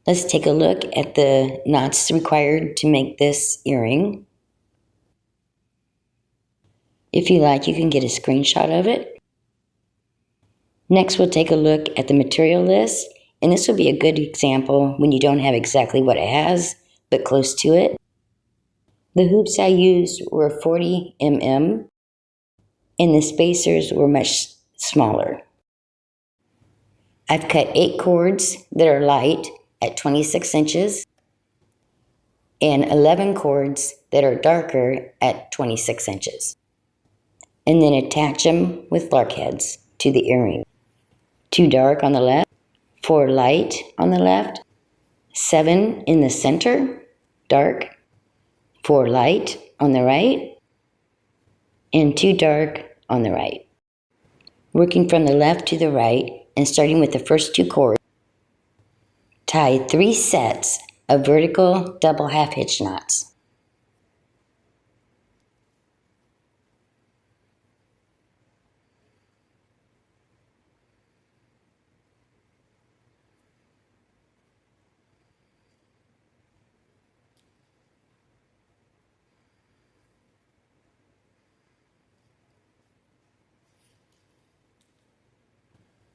Let's take a look at the knots required to make this earring. If you like, you can get a screenshot of it. Next, we'll take a look at the material list, and this will be a good example when you don't have exactly what it has, but close to it. The hoops I used were 40 mm, and the spacers were much smaller. I've cut 8 cords that are light at 26 inches and 11 cords that are darker at 26 inches. And then attach them with lark heads to the earring. 2 dark on the left, 4 light on the left, 7 in the center, dark, 4 light on the right, and 2 dark on the right. Working from the left to the right and starting with the first 2 cords, tie 3 sets of vertical double half hitch knots.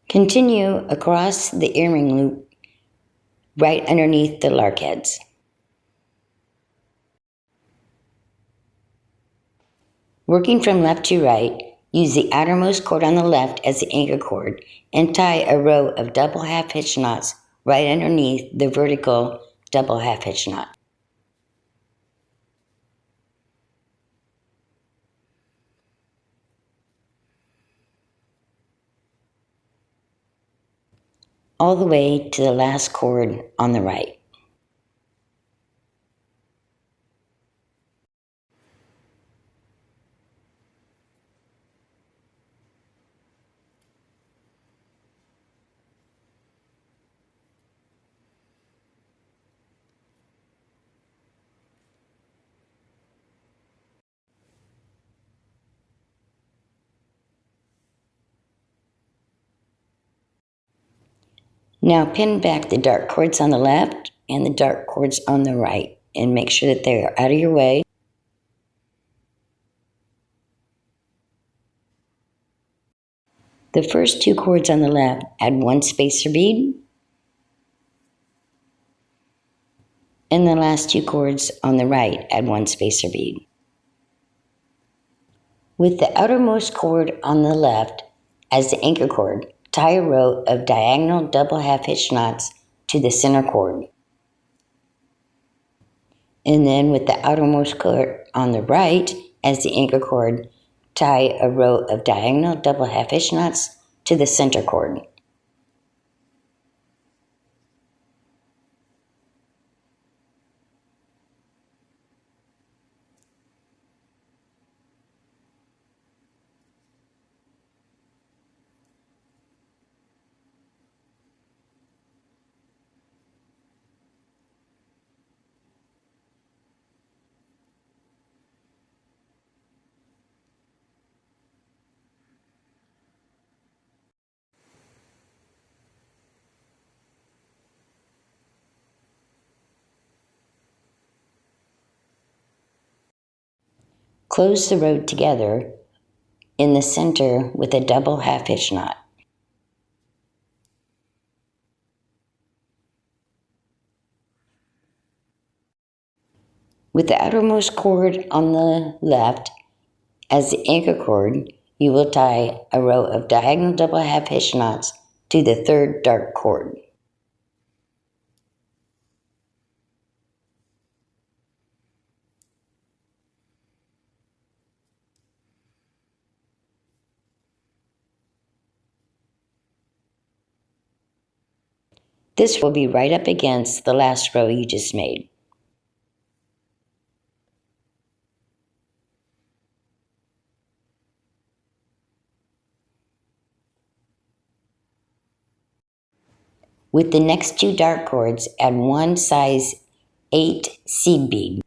Continue across the earring loop right underneath the lark heads. Working from left to right, use the outermost cord on the left as the anchor cord and tie a row of double half hitch knots right underneath the vertical double half hitch knot. All the way to the last cord on the right. Now pin back the dark cords on the left and the dark cords on the right and make sure that they are out of your way. The first 2 cords on the left, add 1 spacer bead, and the last 2 cords on the right, add 1 spacer bead. With the outermost cord on the left as the anchor cord, tie a row of diagonal double half hitch knots to the center cord. And then with the outermost cord on the right as the anchor cord, tie a row of diagonal double half hitch knots to the center cord. Close the row together in the center with a double half hitch knot. With the outermost cord on the left as the anchor cord, you will tie a row of diagonal double half hitch knots to the third dark cord. This will be right up against the last row you just made. With the next 2 dark cords, add 1 size 8 seed bead.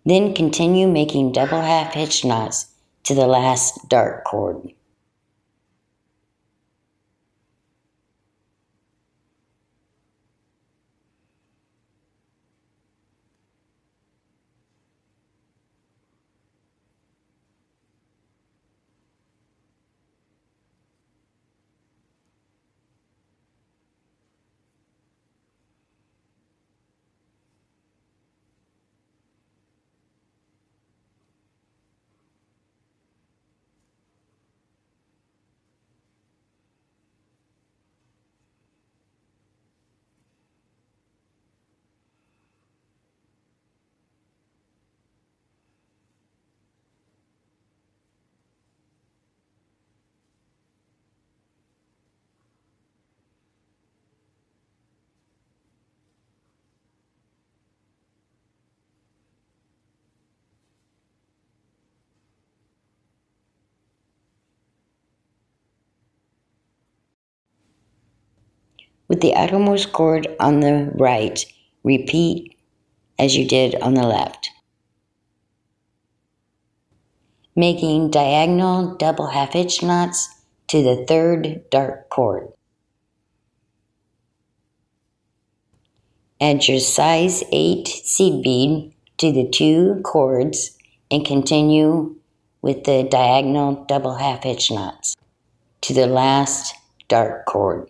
Then continue making double half hitch knots to the last dark cord. With the outermost cord on the right, repeat as you did on the left, making diagonal double half hitch knots to the third dark cord. Add your size 8 seed bead to the 2 cords and continue with the diagonal double half hitch knots to the last dark cord.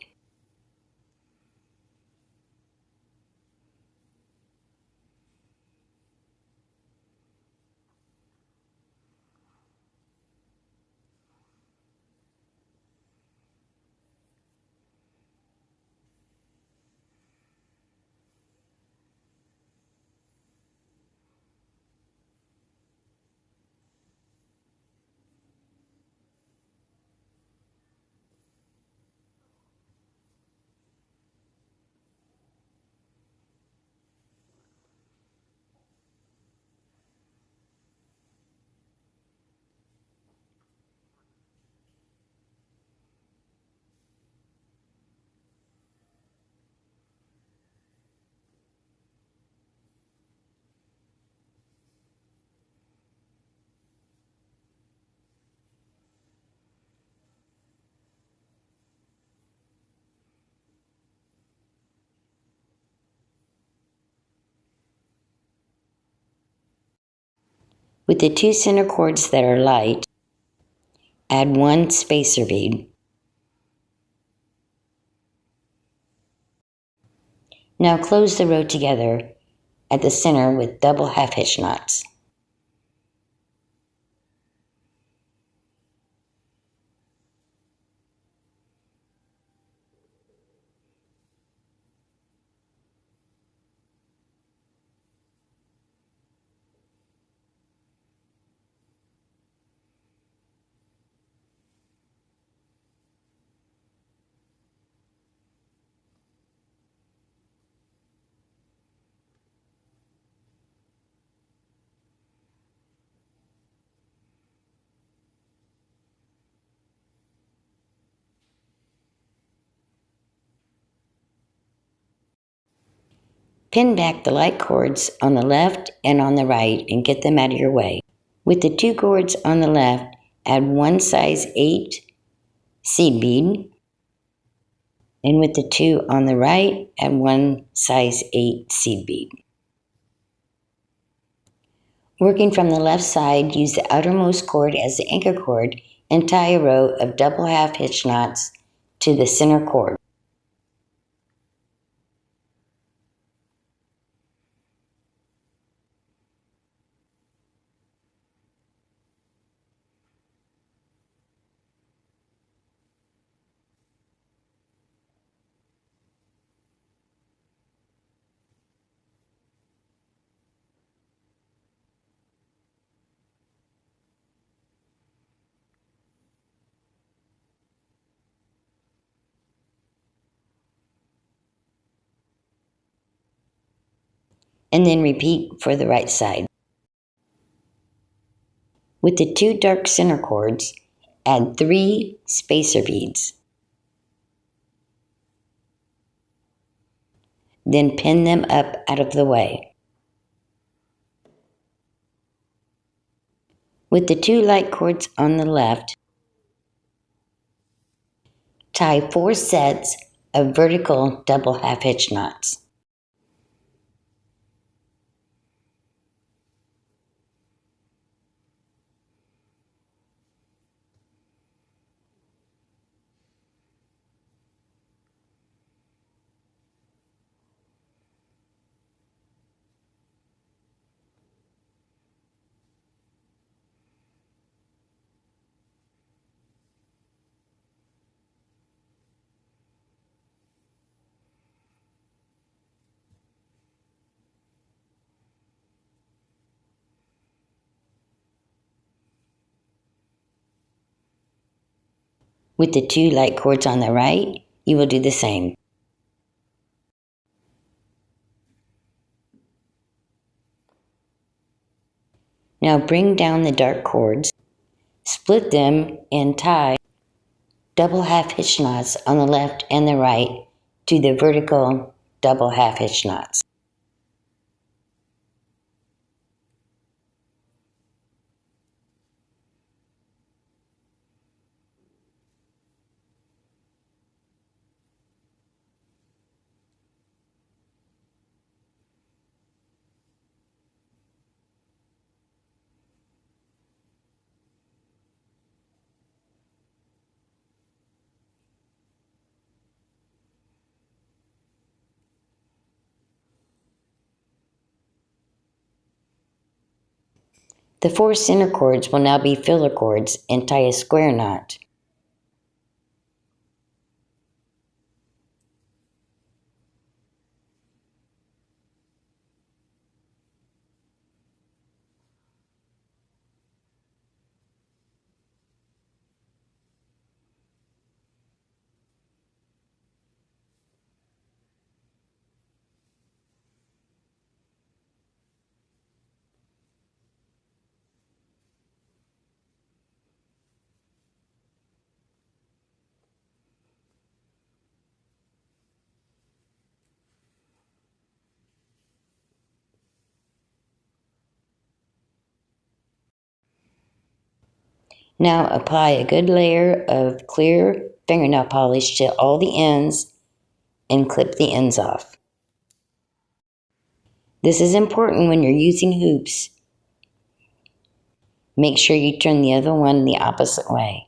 With the 2 center cords that are light, add 1 spacer bead. Now close the row together at the center with double half hitch knots. Pin back the light cords on the left and on the right and get them out of your way. With the 2 cords on the left, add 1 size 8 seed bead, and with the 2 on the right, add 1 size 8 seed bead. Working from the left side, use the outermost cord as the anchor cord and tie a row of double half hitch knots to the center cord. And then repeat for the right side. With the 2 dark center cords, add 3 spacer beads. Then pin them up out of the way. With the 2 light cords on the left, tie 4 sets of vertical double half hitch knots. With the 2 light cords on the right, you will do the same. Now bring down the dark cords, split them, and tie double half hitch knots on the left and the right to the vertical double half hitch knots. The 4 center cords will now be filler cords and tie a square knot. Now apply a good layer of clear fingernail polish to all the ends and clip the ends off. This is important when you're using hoops. Make sure you turn the other one the opposite way.